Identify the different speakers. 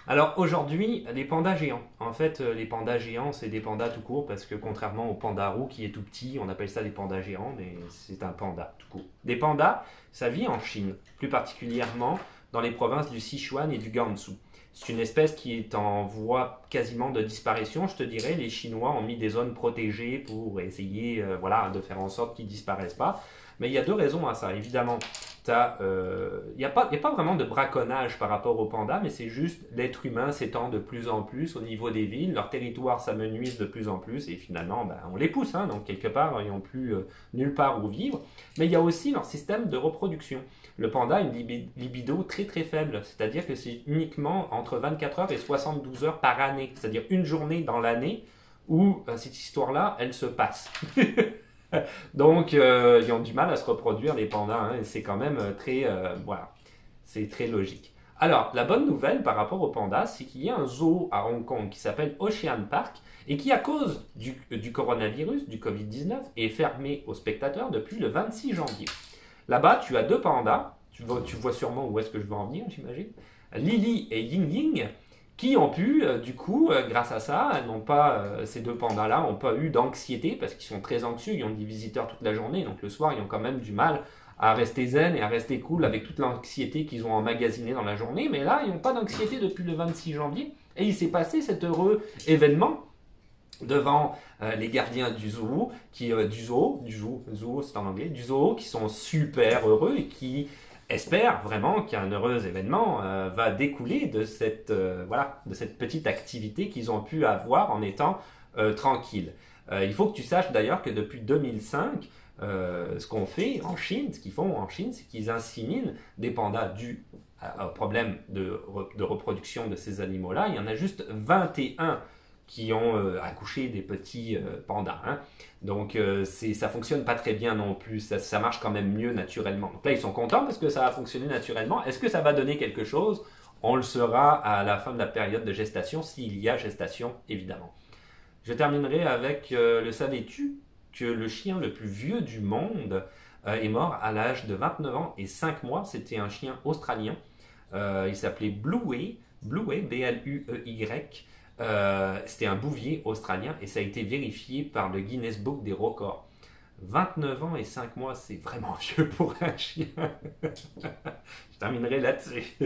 Speaker 1: Alors aujourd'hui, les pandas géants. En fait, les pandas géants, c'est des pandas tout court parce que contrairement au panda roux qui est tout petit, on appelle ça des pandas géants, mais c'est un panda tout court. Des pandas, ça vit en Chine, plus particulièrement dans les provinces du Sichuan et du Gansu. C'est une espèce qui est en voie quasiment de disparition, je te dirais. Les Chinois ont mis des zones protégées pour essayer voilà, de faire en sorte qu'ils ne disparaissent pas. Mais il y a deux raisons à ça. Évidemment, il n'y a pas vraiment de braconnage par rapport aux pandas, mais c'est juste l'être humain s'étend de plus en plus au niveau des villes, leur territoire s'amenuise de plus en plus, et finalement, ben, on les pousse, hein, donc quelque part, ils n'ont plus nulle part où vivre. Mais il y a aussi leur système de reproduction. Le panda a une libido très très faible, c'est-à-dire que c'est uniquement entre 24 heures et 72 heures par année, c'est-à-dire une journée dans l'année où cette histoire-là, elle se passe. Donc, ils ont du mal à se reproduire, les pandas, hein, et c'est quand même très, voilà, c'est très logique. Alors, la bonne nouvelle par rapport aux pandas, c'est qu'il y a un zoo à Hong Kong qui s'appelle Ocean Park et qui, à cause du coronavirus, du Covid-19, est fermé aux spectateurs depuis le 26 janvier. Là-bas, tu as deux pandas, tu vois sûrement où est-ce que je veux en venir, j'imagine. Lily et Ying Ying, qui ont pu, du coup, grâce à ça, ces deux pandas-là n'ont pas eu d'anxiété parce qu'ils sont très anxieux, ils ont des visiteurs toute la journée, donc le soir, ils ont quand même du mal à rester zen et à rester cool avec toute l'anxiété qu'ils ont emmagasinée dans la journée. Mais là, ils n'ont pas d'anxiété depuis le 26 janvier et il s'est passé cet heureux événement devant les gardiens zoo c'est en anglais, du zoo, qui sont super heureux et qui espèrent vraiment qu'un heureux événement va découler de voilà, de cette petite activité qu'ils ont pu avoir en étant tranquilles. Il faut que tu saches d'ailleurs que depuis 2005, ce qu'on fait en Chine, ce qu'ils font en Chine, c'est qu'ils inséminent des pandas dus au problème de reproduction de ces animaux-là. Il y en a juste 21 qui ont accouché des petits pandas. Hein. Donc ça fonctionne pas très bien non plus, ça marche quand même mieux naturellement. Donc là ils sont contents parce que ça a fonctionné naturellement. Est-ce que ça va donner quelque chose? On le saura à la fin de la période de gestation, s'il y a gestation évidemment. Je terminerai avec le savais-tu que le chien le plus vieux du monde est mort à l'âge de 29 ans et 5 mois. C'était un chien australien. Il s'appelait Bluey, B-L-U-E-Y. C'était un bouvier australien et ça a été vérifié par le Guinness Book des records. 29 ans et 5 mois, c'est vraiment vieux pour un chien. Je terminerai là-dessus.